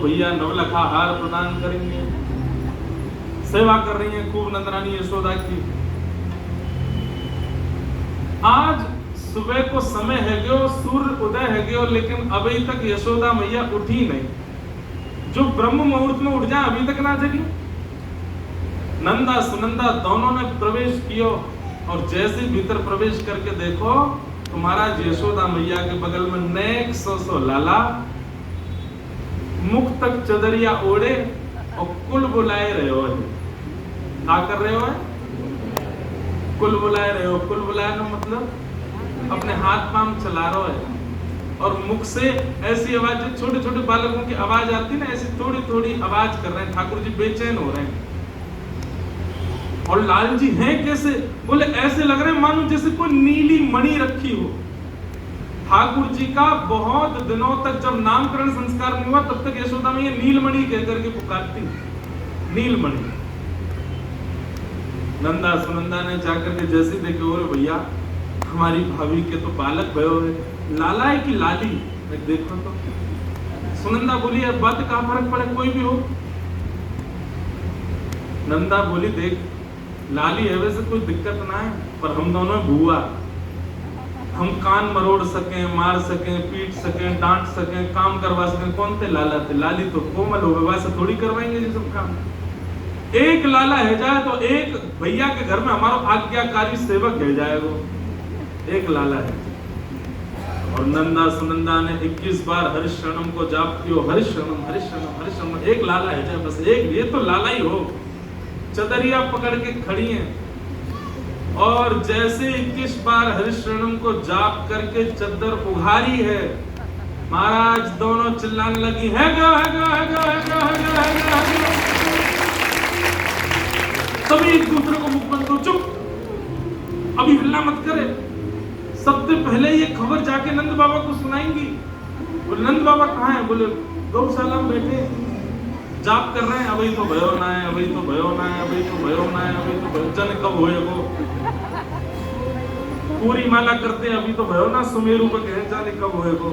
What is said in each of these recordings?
भैया नवलखा हार प्रदान करेंगे। सेवा कर रही है खूब नंदरानी यशोदा की। आज सुबह को समय है गयो, सूर्य उदय है गयो, लेकिन अभी तक यशोदा मैया उठी नहीं। जो ब्रह्म मुहूर्त में उठ जाए अभी तक ना जगी। नंदा सुनंदा दोनों ने प्रवेश कियो और जैसे भीतर प्रवेश करके देखो तो महाराज यशोदा मैया के बगल में नेक सो लाला, मुख तक चदरिया ओढ़े और कुल बुलाए रहे हो। क्या कर रहे हो? कुल बुलाए रहे हो। कुल बुलाए ना मतलब अपने हाथ पांव चला रहे हो और मुख से ऐसी आवाज, जो छोटे छोटे बालकों की आवाज आती ना, ऐसी थोड़ी थोड़ी आवाज कर रहे हैं। ठाकुर जी बेचैन हो रहे हैं। और लाल जी हैं कैसे? बोले ऐसे लग रहे हैं मानो जैसे कोई नीली मणि रखी हो। ठाकुर जी का बहुत दिनों तक जब नामकरण संस्कार नहीं हुआ तब तक यशोदा में ये नीलमणि कह करके पुकारती, नीलमणि। नंदा सुनंदा ने जाकर के जैसे देखे, और भैया हमारी भाभी के तो बालक भयो है, लाला है कि लाली? देखो तो। सुनंदा बोली अब बात का फर्क पड़े, कोई भी हो। नंदा बोली देख लाली है वैसे कोई दिक्कत ना है, पर हम दोनों बुआ, हम कान मरोड़ सकें, मार सकें, पीट सकें, डांट सकें, काम करवा सकें। कौन थे? लाला थे। लाली तो कोमल हो, विवाह से थोड़ी करवाएंगे ये सब काम। एक लाला है जाए तो एक भैया के घर में हमारा आज्ञाकारी सेवक है जाए, वो एक लाला है। और नंदा सुनंदा ने 21 बार हरिशरणम को जाप कियो, हरिशरणम हरिशरणम हरिशरणम। एक लाला है जाए बस, एक ये तो लाला ही हो। चदरिया पकड़ के खड़ी हैं और जैसे 21 बार हरिशरणम को जाप करके चद्दर उघारी है, महाराज दोनों चिल्लाने लगी है गो है गो है गो है गो है गो है गो है गो। सभी एक दूसरे को मुख बंद करो, चुप, अभी हल्ला मत करे। सबसे पहले ये खबर जाके नंद बाबा को सुनाएंगी। बोले नंद बाबा कहाँ है? बोले गौशाला में बैठे जाप कर रहे हैं। अभी तो भयो ना है, अभी तो भयो ना है, अभी तो भयो ना है, अभी तो भयो जन कब होए वो पूरी माला करते हैं, अभी तो भयो ना सुमेरु पे कहे जाने कब होए वो।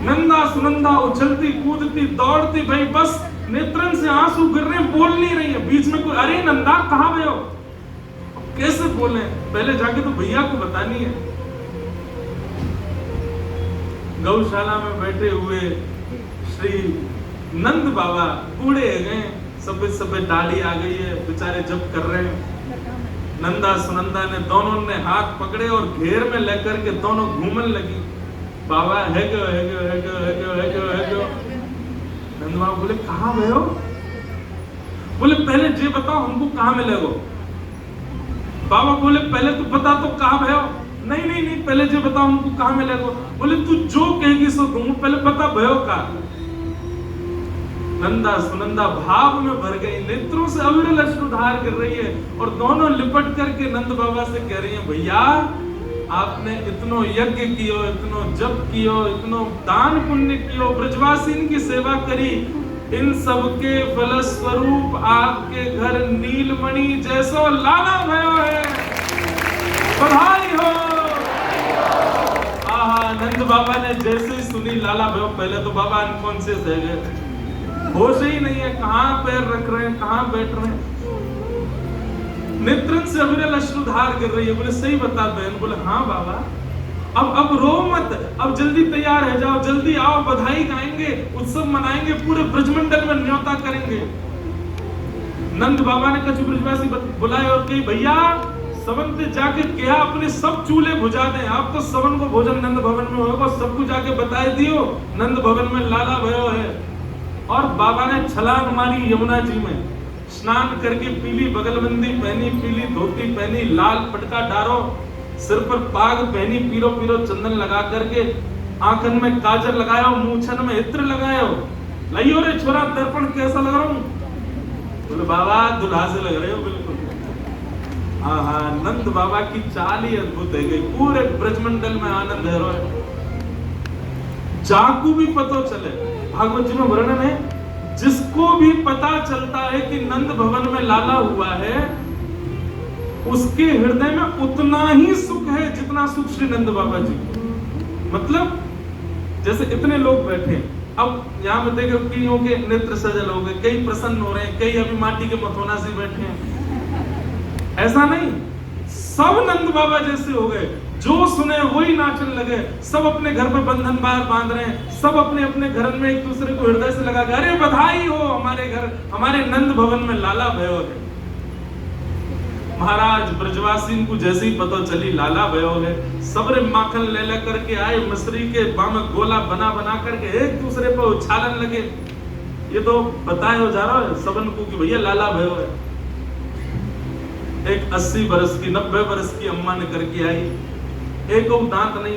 नंदा सुनंदा उछलती कूदती दौड़ती, भाई बस नेत्रन से आंसू गिर रहे, बोल नहीं रही है। बीच में कोई अरे नंदा कहाँ भयो? कैसे बोले? पहले जाके तो भैया को बतानी है। गौशाला में बैठे हुए श्री नंद बाबा बूढ़े गए, सफेद सफेद दाढ़ी आ गई है, बेचारे जप कर रहे हैं। नंदा सुनंदा ने दोनों ने हाथ पकड़े और घेर में लेकर के दोनों घूमने लगी। बाबा है गो है गो है गो है गो है गो है गो। नंद बाबा बोले कहाँ गए हो? बोले पहले ये बताओ हमको कहाँ मिलेगो। बाबा बोले पहले तो बता तो कहाँ भयो? नहीं नहीं नहीं, पहले ये बताओ हमको कहाँ मिलेगो। बोले तू जो कहेगी सो दूं, पहले बता भयो का। नंदा सुनंदा भाव में भर गई, नेत्रों से अविरल अश्रुधार कर रही है और दोनों लिपट करके नंद बाबा से कह रही हैं भैया आपने इतनो यज्ञ कियो, इतनो जप कियो, इतनो दान पुण्य कियो, ब्रजवासीन की सेवा करी, इन सब के फलस्वरूप आपके घर नीलमणि जैसो लाला भयो है। बधाई हो। आहा, नंद बाबा ने जैसे ही सुनी लाला भयो, पहले तो बाबा अनकॉन्शियस है गए, होश ही नहीं है, कहां पैर रख रहे हैं, कहां बैठ रहे हैं। नेत्रन से अविरल अश्रुधार गिर रही है। बोले सही बता बहन? बोले हाँ बाबा, अब रो मत, अब जल्दी तैयार हो जाओ, जल्दी आओ, बधाई गाएंगे, उत्सव मनाएंगे, पूरे ब्रजमंडल में न्योता करेंगे। नंद बाबा ने कछु ब्रजवासी बुलाए और कही भैया सवन पे जाके क्या अपने सब चूल्हे बुझा दें, आप तो सवन को भोजन नंद भवन में होगा, सबको जाके बताए दियो नंद भवन में लाला भयो है। और बाबा ने छलांग मारी यमुना जी में, स्नान करके पीली बगलबंदी पहनी, पीली धोती पहनी, लाल पटका डारो, सिर पर पाग पहनी, पीरो पीरो चंदन लगा करके, आंखन में काजल लगायो, मूछन में इत्र लगायो। लाइयो रे छोरा दर्पण कैसा लग रहा हूं? बोले बाबा दुल्हा से लग रहे हो बिल्कुल। हाँ, नंद बाबा की चाल ही अद्भुत है गई, पूरे ब्रजमंडल में आनंद है। जाकू भी पता चले, भागवत जी में वर्णन है, जिसको भी पता चलता है कि नंद भवन में लाला हुआ है, उसके हृदय में उतना ही सुख है जितना सुख श्री नंद बाबा जी। मतलब जैसे इतने लोग बैठे, अब यहाँ पे देखो कईयों के नेत्र सजल हो गए, कई प्रसन्न हो रहे हैं, कई अभी माटी के मथोना से बैठे हैं। ऐसा नहीं, सब नंद बाबा जैसे हो गए, जो सुने वही नाचने लगे, सब अपने घर पे बंधन बार बांध रहे हैं, सब अपने अपने घर में एक दूसरे को हृदय से लगा, अरे बधाई हो, हमारे घर हमारे नंद भवन में लाला भयो है। महाराज ब्रजवासी को जैसे ही पता चली लाला भयो है, सबरे माखन ले ले करके आए, मिश्री के बाम गोला बना बना करके एक दूसरे पर उछालन लगे। ये तो बताए हो जा रहा है सबन को कि भैया लाला भयो है। एक 80 बरस की 90 बरस की अम्मा ने करके आई, एक दांत नहीं